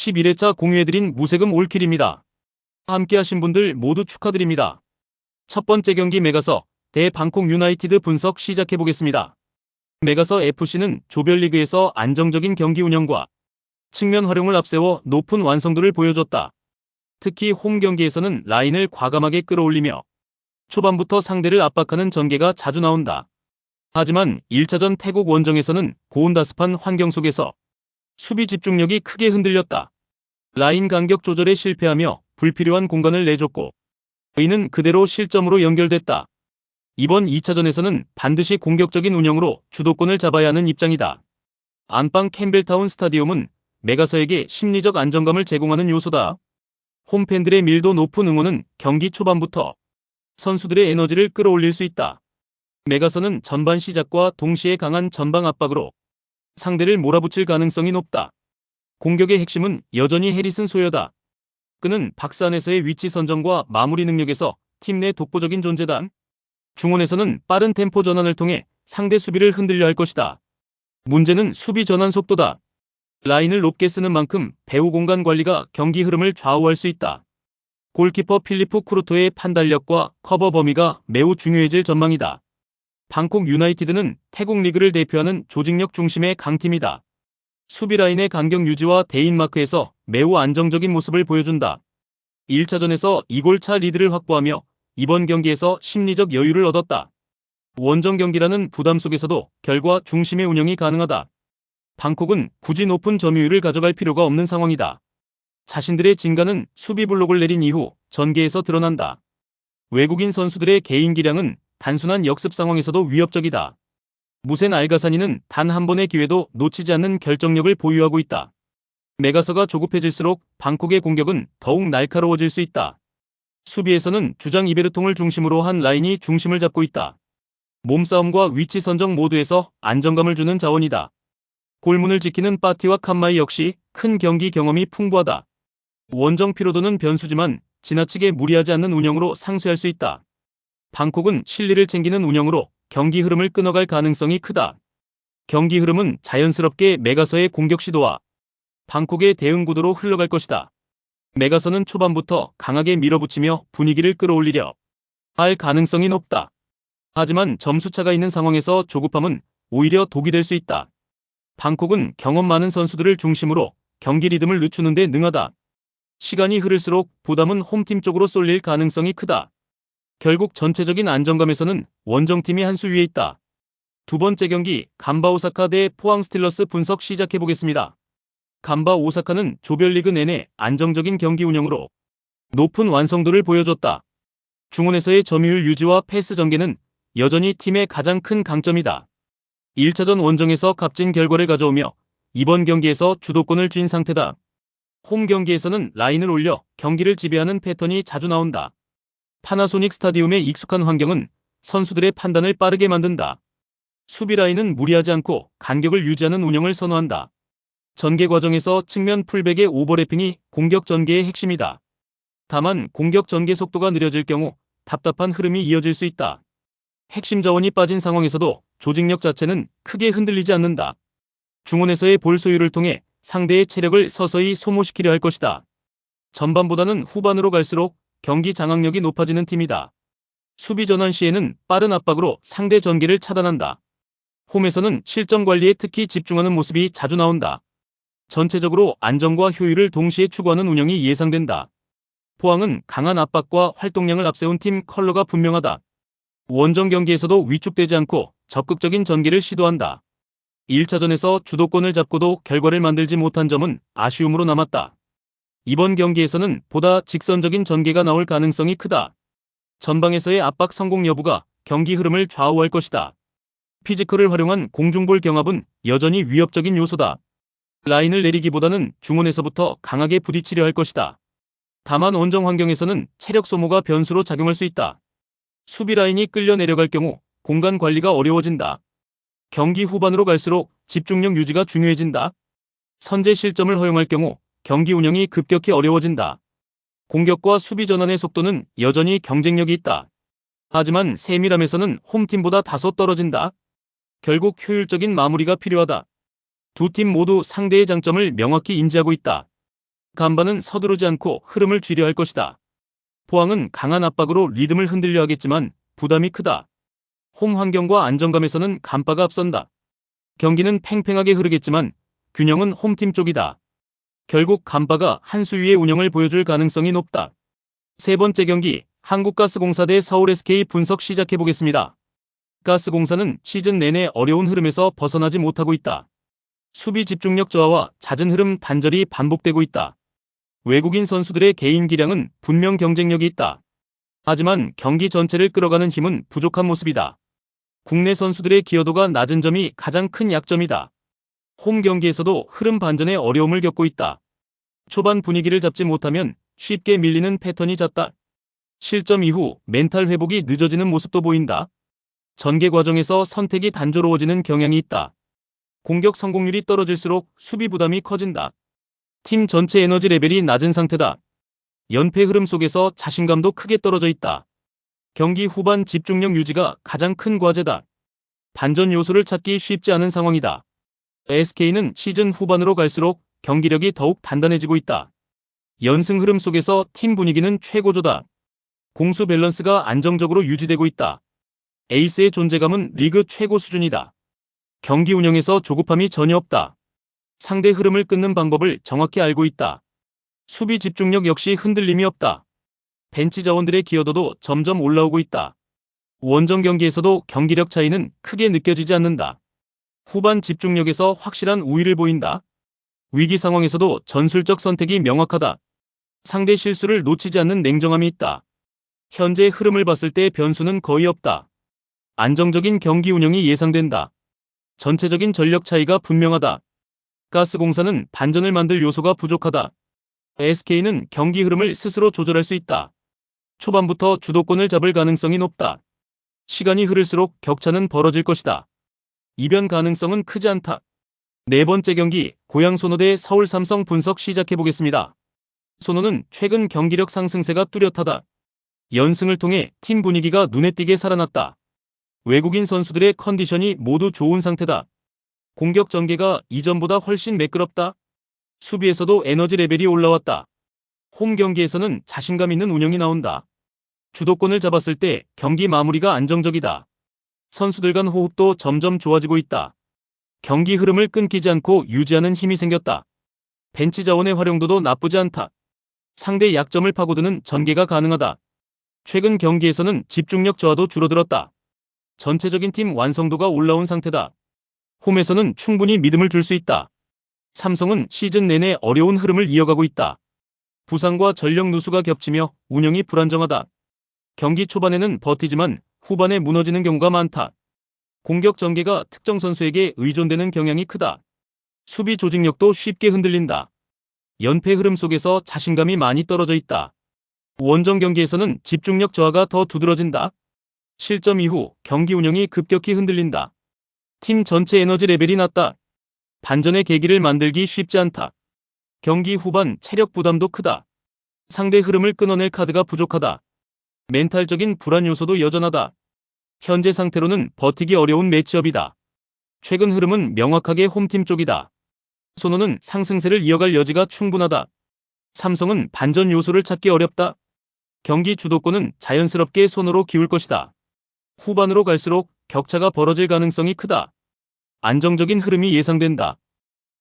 11회차 공유해드린 무세금 올킬입니다. 함께 하신 분들 모두 축하드립니다. 첫 번째 경기 메가서 대 방콕 유나이티드 분석 시작해보겠습니다. 메가서 FC는 조별리그에서 안정적인 경기 운영과 측면 활용을 앞세워 높은 완성도를 보여줬다. 특히 홈 경기에서는 라인을 과감하게 끌어올리며 초반부터 상대를 압박하는 전개가 자주 나온다. 하지만 1차전 태국 원정에서는 고온다습한 환경 속에서 수비 집중력이 크게 흔들렸다. 라인 간격 조절에 실패하며 불필요한 공간을 내줬고 이는 그대로 실점으로 연결됐다. 이번 2차전에서는 반드시 공격적인 운영으로 주도권을 잡아야 하는 입장이다. 안방 캠벨타운 스타디움은 메가서에게 심리적 안정감을 제공하는 요소다. 홈팬들의 밀도 높은 응원은 경기 초반부터 선수들의 에너지를 끌어올릴 수 있다. 메가서는 전반 시작과 동시에 강한 전방 압박으로 상대를 몰아붙일 가능성이 높다. 공격의 핵심은 여전히 해리슨 소여다. 그는 박스 안에서의 위치 선정과 마무리 능력에서 팀 내 독보적인 존재다. 중원에서는 빠른 템포 전환을 통해 상대 수비를 흔들려 할 것이다. 문제는 수비 전환 속도다. 라인을 높게 쓰는 만큼 배후 공간 관리가 경기 흐름을 좌우할 수 있다. 골키퍼 필리프 쿠르토의 판단력과 커버 범위가 매우 중요해질 전망이다. 방콕 유나이티드는 태국 리그를 대표하는 조직력 중심의 강팀이다. 수비 라인의 간격 유지와 대인 마크에서 매우 안정적인 모습을 보여준다. 1차전에서 2골차 리드를 확보하며 이번 경기에서 심리적 여유를 얻었다. 원정 경기라는 부담 속에서도 결과 중심의 운영이 가능하다. 방콕은 굳이 높은 점유율을 가져갈 필요가 없는 상황이다. 자신들의 진가는 수비 블록을 내린 이후 전개에서 드러난다. 외국인 선수들의 개인 기량은 단순한 역습 상황에서도 위협적이다. 무센 알가사니는 단 한 번의 기회도 놓치지 않는 결정력을 보유하고 있다. 메가서가 조급해질수록 방콕의 공격은 더욱 날카로워질 수 있다. 수비에서는 주장 이베르통을 중심으로 한 라인이 중심을 잡고 있다. 몸싸움과 위치 선정 모두에서 안정감을 주는 자원이다. 골문을 지키는 파티와 칸마이 역시 큰 경기 경험이 풍부하다. 원정 피로도는 변수지만 지나치게 무리하지 않는 운영으로 상쇄할 수 있다. 방콕은 실리를 챙기는 운영으로 경기 흐름을 끊어갈 가능성이 크다. 경기 흐름은 자연스럽게 메가서의 공격 시도와 방콕의 대응 구도로 흘러갈 것이다. 메가서는 초반부터 강하게 밀어붙이며 분위기를 끌어올리려 할 가능성이 높다. 하지만 점수차가 있는 상황에서 조급함은 오히려 독이 될 수 있다. 방콕은 경험 많은 선수들을 중심으로 경기 리듬을 늦추는 데 능하다. 시간이 흐를수록 부담은 홈팀 쪽으로 쏠릴 가능성이 크다. 결국 전체적인 안정감에서는 원정팀이 한 수 위에 있다. 두 번째 경기 간바 오사카 대 포항 스틸러스 분석 시작해보겠습니다. 간바 오사카는 조별리그 내내 안정적인 경기 운영으로 높은 완성도를 보여줬다. 중원에서의 점유율 유지와 패스 전개는 여전히 팀의 가장 큰 강점이다. 1차전 원정에서 값진 결과를 가져오며 이번 경기에서 주도권을 쥔 상태다. 홈 경기에서는 라인을 올려 경기를 지배하는 패턴이 자주 나온다. 파나소닉 스타디움의 익숙한 환경은 선수들의 판단을 빠르게 만든다. 수비 라인은 무리하지 않고 간격을 유지하는 운영을 선호한다. 전개 과정에서 측면 풀백의 오버래핑이 공격 전개의 핵심이다. 다만 공격 전개 속도가 느려질 경우 답답한 흐름이 이어질 수 있다. 핵심 자원이 빠진 상황에서도 조직력 자체는 크게 흔들리지 않는다. 중원에서의 볼 소유를 통해 상대의 체력을 서서히 소모시키려 할 것이다. 전반보다는 후반으로 갈수록 경기 장악력이 높아지는 팀이다. 수비 전환 시에는 빠른 압박으로 상대 전개를 차단한다. 홈에서는 실점 관리에 특히 집중하는 모습이 자주 나온다. 전체적으로 안정과 효율을 동시에 추구하는 운영이 예상된다. 포항은 강한 압박과 활동량을 앞세운 팀 컬러가 분명하다. 원정 경기에서도 위축되지 않고 적극적인 전개를 시도한다. 1차전에서 주도권을 잡고도 결과를 만들지 못한 점은 아쉬움으로 남았다. 이번 경기에서는 보다 직선적인 전개가 나올 가능성이 크다. 전방에서의 압박 성공 여부가 경기 흐름을 좌우할 것이다. 피지컬을 활용한 공중볼 경합은 여전히 위협적인 요소다. 라인을 내리기보다는 중원에서부터 강하게 부딪히려 할 것이다. 다만 원정 환경에서는 체력 소모가 변수로 작용할 수 있다. 수비 라인이 끌려 내려갈 경우 공간 관리가 어려워진다. 경기 후반으로 갈수록 집중력 유지가 중요해진다. 선제 실점을 허용할 경우 경기 운영이 급격히 어려워진다. 공격과 수비 전환의 속도는 여전히 경쟁력이 있다. 하지만 세밀함에서는 홈팀보다 다소 떨어진다. 결국 효율적인 마무리가 필요하다. 두 팀 모두 상대의 장점을 명확히 인지하고 있다. 간바는 서두르지 않고 흐름을 쥐려 할 것이다. 포항은 강한 압박으로 리듬을 흔들려 하겠지만 부담이 크다. 홈 환경과 안정감에서는 간바가 앞선다. 경기는 팽팽하게 흐르겠지만 균형은 홈팀 쪽이다. 결국 간바가 한 수 위의 운영을 보여줄 가능성이 높다. 세 번째 경기 한국가스공사 대 서울SK 분석 시작해보겠습니다. 가스공사는 시즌 내내 어려운 흐름에서 벗어나지 못하고 있다. 수비 집중력 저하와 잦은 흐름 단절이 반복되고 있다. 외국인 선수들의 개인 기량은 분명 경쟁력이 있다. 하지만 경기 전체를 끌어가는 힘은 부족한 모습이다. 국내 선수들의 기여도가 낮은 점이 가장 큰 약점이다. 홈 경기에서도 흐름 반전에 어려움을 겪고 있다. 초반 분위기를 잡지 못하면 쉽게 밀리는 패턴이 잦다. 실점 이후 멘탈 회복이 늦어지는 모습도 보인다. 전개 과정에서 선택이 단조로워지는 경향이 있다. 공격 성공률이 떨어질수록 수비 부담이 커진다. 팀 전체 에너지 레벨이 낮은 상태다. 연패 흐름 속에서 자신감도 크게 떨어져 있다. 경기 후반 집중력 유지가 가장 큰 과제다. 반전 요소를 찾기 쉽지 않은 상황이다. SK는 시즌 후반으로 갈수록 경기력이 더욱 단단해지고 있다. 연승 흐름 속에서 팀 분위기는 최고조다. 공수 밸런스가 안정적으로 유지되고 있다. 에이스의 존재감은 리그 최고 수준이다. 경기 운영에서 조급함이 전혀 없다. 상대 흐름을 끊는 방법을 정확히 알고 있다. 수비 집중력 역시 흔들림이 없다. 벤치 자원들의 기여도도 점점 올라오고 있다. 원정 경기에서도 경기력 차이는 크게 느껴지지 않는다. 후반 집중력에서 확실한 우위를 보인다. 위기 상황에서도 전술적 선택이 명확하다. 상대 실수를 놓치지 않는 냉정함이 있다. 현재 흐름을 봤을 때 변수는 거의 없다. 안정적인 경기 운영이 예상된다. 전체적인 전력 차이가 분명하다. 가스공사는 반전을 만들 요소가 부족하다. SK는 경기 흐름을 스스로 조절할 수 있다. 초반부터 주도권을 잡을 가능성이 높다. 시간이 흐를수록 격차는 벌어질 것이다. 이변 가능성은 크지 않다. 네 번째 경기 고양 소노 대 서울 삼성 분석 시작해보겠습니다. 소노는 최근 경기력 상승세가 뚜렷하다. 연승을 통해 팀 분위기가 눈에 띄게 살아났다. 외국인 선수들의 컨디션이 모두 좋은 상태다. 공격 전개가 이전보다 훨씬 매끄럽다. 수비에서도 에너지 레벨이 올라왔다. 홈 경기에서는 자신감 있는 운영이 나온다. 주도권을 잡았을 때 경기 마무리가 안정적이다. 선수들 간 호흡도 점점 좋아지고 있다. 경기 흐름을 끊기지 않고 유지하는 힘이 생겼다. 벤치 자원의 활용도도 나쁘지 않다. 상대 약점을 파고드는 전개가 가능하다. 최근 경기에서는 집중력 저하도 줄어들었다. 전체적인 팀 완성도가 올라온 상태다. 홈에서는 충분히 믿음을 줄 수 있다. 삼성은 시즌 내내 어려운 흐름을 이어가고 있다. 부상과 전력 누수가 겹치며 운영이 불안정하다. 경기 초반에는 버티지만 후반에 무너지는 경우가 많다. 공격 전개가 특정 선수에게 의존되는 경향이 크다. 수비 조직력도 쉽게 흔들린다. 연패 흐름 속에서 자신감이 많이 떨어져 있다. 원정 경기에서는 집중력 저하가 더 두드러진다. 실점 이후 경기 운영이 급격히 흔들린다. 팀 전체 에너지 레벨이 낮다. 반전의 계기를 만들기 쉽지 않다. 경기 후반 체력 부담도 크다. 상대 흐름을 끊어낼 카드가 부족하다. 멘탈적인 불안 요소도 여전하다. 현재 상태로는 버티기 어려운 매치업이다. 최근 흐름은 명확하게 홈팀 쪽이다. 소노는 상승세를 이어갈 여지가 충분하다. 삼성은 반전 요소를 찾기 어렵다. 경기 주도권은 자연스럽게 소노로 기울 것이다. 후반으로 갈수록 격차가 벌어질 가능성이 크다. 안정적인 흐름이 예상된다.